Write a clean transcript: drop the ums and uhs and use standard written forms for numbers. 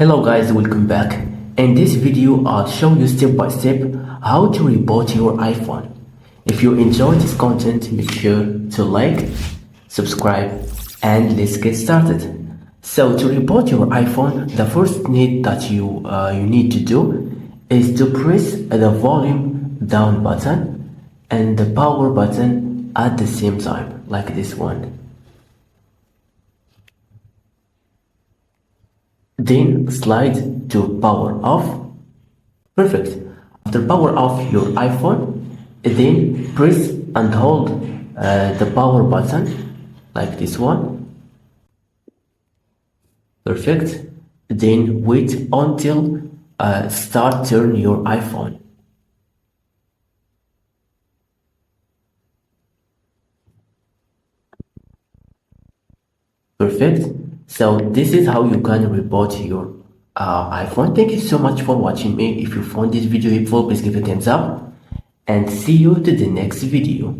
Hello guys, welcome back. In this video I'll show you step by step how to reboot your iPhone. If you enjoy this content, make sure to like, subscribe, and let's get started. So to reboot your iPhone, the first need that you need to do is to press the volume down button and the power button at the same time, like this one. Then slide to power off. Perfect. After power off your iPhone, then press and hold the power button like this one. Perfect. Then wait until start turn your iPhone. Perfect. So this is how you can reboot your iPhone. Thank you so much for watching me. If you found this video helpful, please give it a thumbs up and see you to the next video.